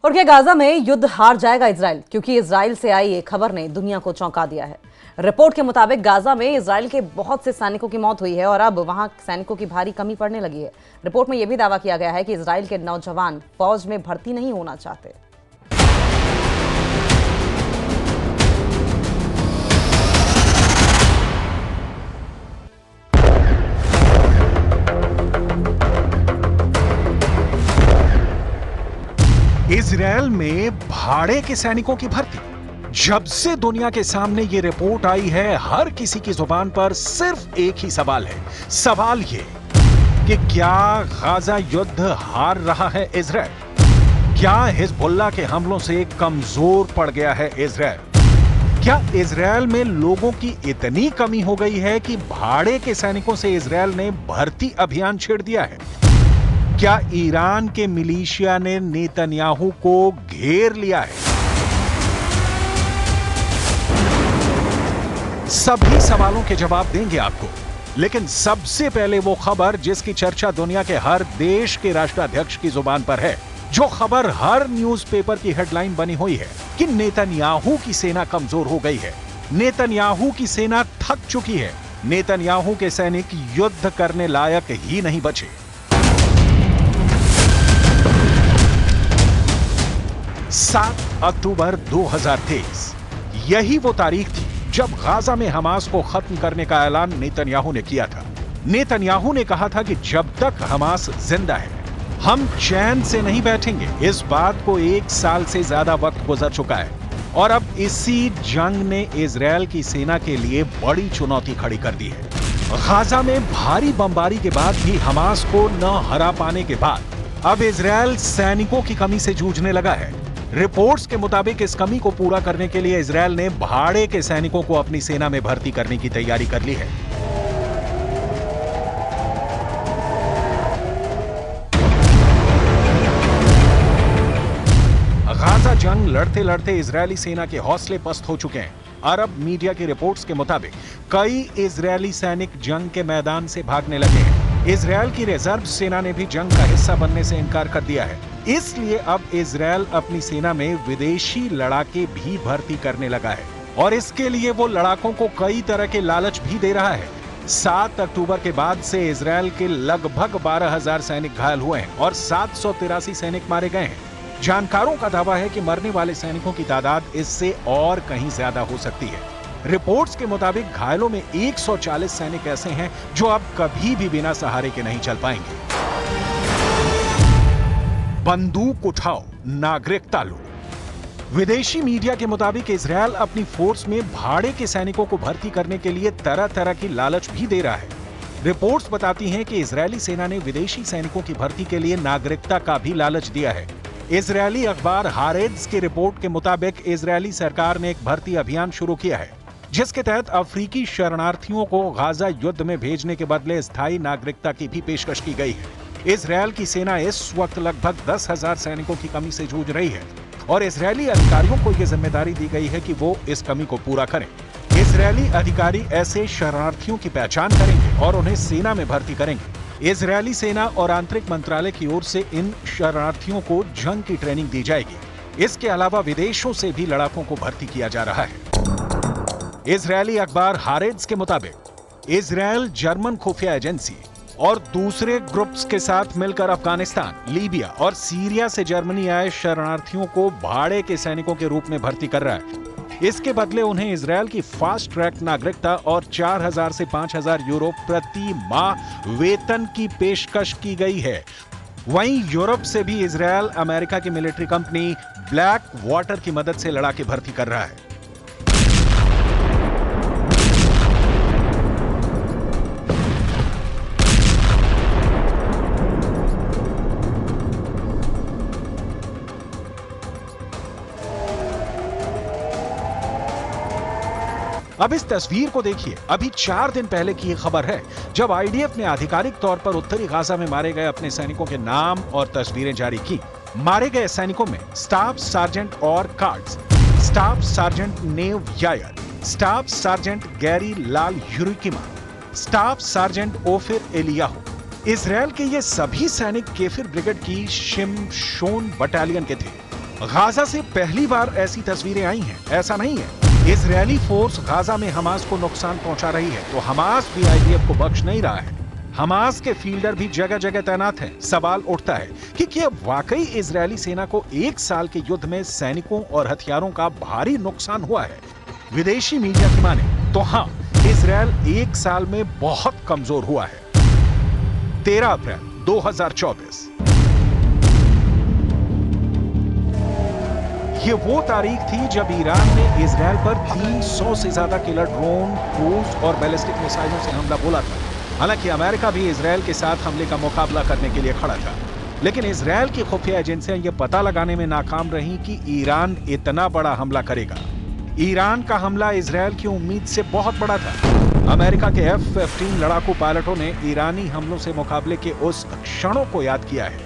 और क्या गाजा में युद्ध हार जाएगा इजराइल? क्योंकि इजराइल से आई एक खबर ने दुनिया को चौंका दिया है। रिपोर्ट के मुताबिक गाजा में इजराइल के बहुत से सैनिकों की मौत हुई है और अब वहां सैनिकों की भारी कमी पड़ने लगी है। रिपोर्ट में यह भी दावा किया गया है कि इजराइल के नौजवान फौज में भर्ती नहीं होना चाहते। इजरायल में भाड़े के सैनिकों की भर्ती। जब से दुनिया के सामने ये रिपोर्ट आई है, हर किसी की जुबान पर सिर्फ एक ही सवाल है। सवाल ये कि क्या गाजा युद्ध हार रहा है इजरायल? क्या हिजबुल्लाह के हमलों से कमजोर पड़ गया है इजरायल? क्या इजरायल में लोगों की इतनी कमी हो गई है कि भाड़े के सैनिकों से इजरायल ने भर्ती अभियान छेड़ दिया है? क्या ईरान के मिलिशिया ने नेतन्याहू को घेर लिया है? सभी सवालों के जवाब देंगे आपको, लेकिन सबसे पहले वो खबर जिसकी चर्चा दुनिया के हर देश के राष्ट्राध्यक्ष की जुबान पर है, जो खबर हर न्यूज़पेपर की हेडलाइन बनी हुई है कि नेतन्याहू की सेना कमजोर हो गई है, नेतन्याहू की सेना थक चुकी है, नेतन्याहू के सैनिक युद्ध करने लायक ही नहीं बचे। 7 अक्टूबर 2023 यही वो तारीख थी जब गाजा में हमास को खत्म करने का ऐलान नेतन्याहू ने किया था। नेतन्याहू ने कहा था कि जब तक हमास जिंदा है, हम चैन से नहीं बैठेंगे। इस बात को 1 साल से ज्यादा वक्त गुजर चुका है और अब इसी जंग ने इजरायल की सेना के लिए बड़ी चुनौती खड़ी कर दी है। गाजा में भारी बमबारी के बाद भी हमास को न हरा पाने के बाद अब इजरायल सैनिकों की कमी से जूझने लगा है। रिपोर्ट्स के मुताबिक इस कमी को पूरा करने के लिए इजरायल ने भाड़े के सैनिकों को अपनी सेना में भर्ती करने की तैयारी कर ली है। गाजा जंग लड़ते लड़ते इजरायली सेना के हौसले पस्त हो चुके हैं। अरब मीडिया की रिपोर्ट्स के मुताबिक कई इजरायली सैनिक जंग के मैदान से भागने लगे हैं। इजरायल की रिजर्व सेना ने भी जंग का हिस्सा बनने से इनकार कर दिया है। इसलिए अब इजरायल अपनी सेना में विदेशी लड़ाके भी भर्ती करने लगा है और इसके लिए वो लड़ाकों को कई तरह के लालच भी दे रहा है। 7 अक्टूबर के बाद से इजरायल के लगभग 12,000 सैनिक घायल हुए हैं और 783 सैनिक मारे गए हैं। जानकारों का दावा है कि मरने वाले सैनिकों की तादाद इससे और कहीं ज्यादा हो सकती है। रिपोर्ट्स के मुताबिक घायलों में 140 सैनिक ऐसे हैं जो अब कभी भी बिना सहारे के नहीं चल पाएंगे। बंदूक उठाओ, नागरिकता लो। विदेशी मीडिया के मुताबिक इजरायल अपनी फोर्स में भाड़े के सैनिकों को भर्ती करने के लिए तरह तरह की लालच भी दे रहा है। रिपोर्ट्स बताती हैं कि इजरायली सेना ने विदेशी सैनिकों की भर्ती के लिए नागरिकता का भी लालच दिया है। इजरायली अखबार हारेट्ज की रिपोर्ट के मुताबिक इजरायली सरकार ने एक भर्ती अभियान शुरू किया है, जिसके तहत अफ्रीकी शरणार्थियों को गाजा युद्ध में भेजने के बदले स्थायी नागरिकता की भी पेशकश की गई है। इजरायल की सेना इस वक्त लगभग 10,000 सैनिकों की कमी से जूझ रही है और इजरायली अधिकारियों को यह जिम्मेदारी दी गई है कि वो इस कमी को पूरा करें। इजरायली अधिकारी ऐसे शरणार्थियों की पहचान करेंगे और उन्हें सेना में भर्ती करेंगे। इजरायली सेना और आंतरिक मंत्रालय की ओर से इन शरणार्थियों को जंग की ट्रेनिंग दी जाएगी। इसके अलावा विदेशों से भी लड़ाकों को भर्ती किया जा रहा है। इजरायली अखबार हारेट्ज के मुताबिक इजरायल जर्मन खुफिया एजेंसी और दूसरे ग्रुप्स के साथ मिलकर अफगानिस्तान, लीबिया और सीरिया से जर्मनी आए शरणार्थियों को भाड़े के सैनिकों के रूप में भर्ती कर रहा है। इसके बदले उन्हें इजरायल की फास्ट ट्रैक नागरिकता और 4,000 से 5,000 यूरो प्रति माह वेतन की पेशकश की गई है। वहीं यूरोप से भी इजरायल अमेरिका की मिलिट्री कंपनी ब्लैक वाटर की मदद से लड़ाके भर्ती कर रहा है। अब इस तस्वीर को देखिए। अभी 4 दिन पहले की यह खबर है जब आईडीएफ ने आधिकारिक तौर पर उत्तरी गाजा में मारे गए अपने सैनिकों के नाम और तस्वीरें जारी की। मारे गए सैनिकों में स्टाफ सार्जेंट और कार्ड्स, staff sergeant Niv Yair, staff sergeant Gary लाल यूरिकिमा, staff sergeant Ofir Eliyahu. Israel के ये सभी सैनिक केफिर ब्रिगेड की शिमशोन बटालियन के थे। गाजा से पहली बार ऐसी तस्वीरें आई हैं, ऐसा नहीं है। इजरायली फोर्स गाजा में हमास को नुकसान पहुंचा रही है तो हमास भी आईडीएफ को बख्श नहीं रहा है। हमास के फील्डर भी जगह जगह तैनात हैं। सवाल उठता है कि क्या वाकई इजरायली सेना को 1 साल के युद्ध में सैनिकों और हथियारों का भारी नुकसान हुआ है? विदेशी मीडिया की माने तो हाँ, इजरायल 1 साल में बहुत कमजोर हुआ है। 13 अप्रैल 2024 ये वो तारीख थी जब ईरान ने इजरायल पर 300 से ज्यादा किलर ड्रोन, क्रूज और बैलिस्टिक मिसाइलों से हमला बोला था। हालांकि अमेरिका भी इजरायल के साथ हमले का मुकाबला करने के लिए खड़ा था, लेकिन इजरायल की खुफिया एजेंसियां ये पता लगाने में नाकाम रहीं कि ईरान इतना बड़ा हमला करेगा। ईरान का हमला इजरायल की उम्मीद से बहुत बड़ा था। अमेरिका के F-15 लड़ाकू पायलटों ने ईरानी हमलों से मुकाबले के उस क्षणों को याद किया है।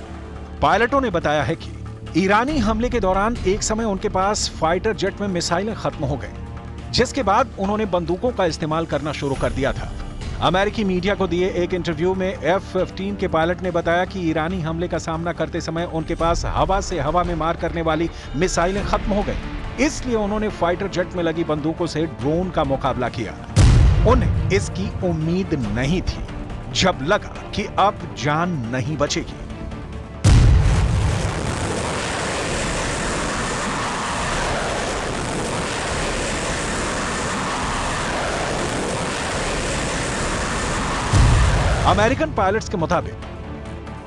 पायलटों ने बताया है कि ईरानी हमले के दौरान एक समय उनके पास फाइटर जेट में मिसाइलें खत्म हो गई, जिसके बाद उन्होंने बंदूकों का इस्तेमाल करना शुरू कर दिया था। अमेरिकी मीडिया को दिए एक इंटरव्यू में F-15 के पायलट ने बताया कि ईरानी हमले का सामना करते समय उनके पास हवा से हवा में मार करने वाली मिसाइलें खत्म हो गई, इसलिए उन्होंने फाइटर जेट में लगी बंदूकों से ड्रोन का मुकाबला किया। उन्हें इसकी उम्मीद नहीं थी जब लगा कि अब जान नहीं बचेगी। अमेरिकन पायलट्स के मुताबिक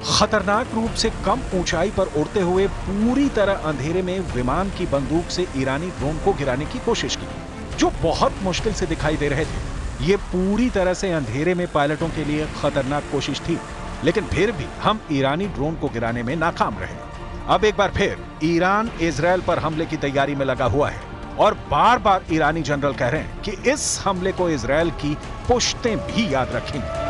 खतरनाक रूप से कम ऊंचाई पर उड़ते हुए पूरी तरह अंधेरे में विमान की बंदूक से ईरानी ड्रोन को गिराने की कोशिश की, जो बहुत मुश्किल से दिखाई दे रहे थे। ये पूरी तरह से अंधेरे में पायलटों के लिए खतरनाक कोशिश थी, लेकिन फिर भी हम ईरानी ड्रोन को गिराने में नाकाम रहे। अब एक बार फिर ईरान इजरायल पर हमले की तैयारी में लगा हुआ है और बार बार ईरानी जनरल कह रहे हैं कि इस हमले को इजरायल की पुश्तें भी याद रखेंगी।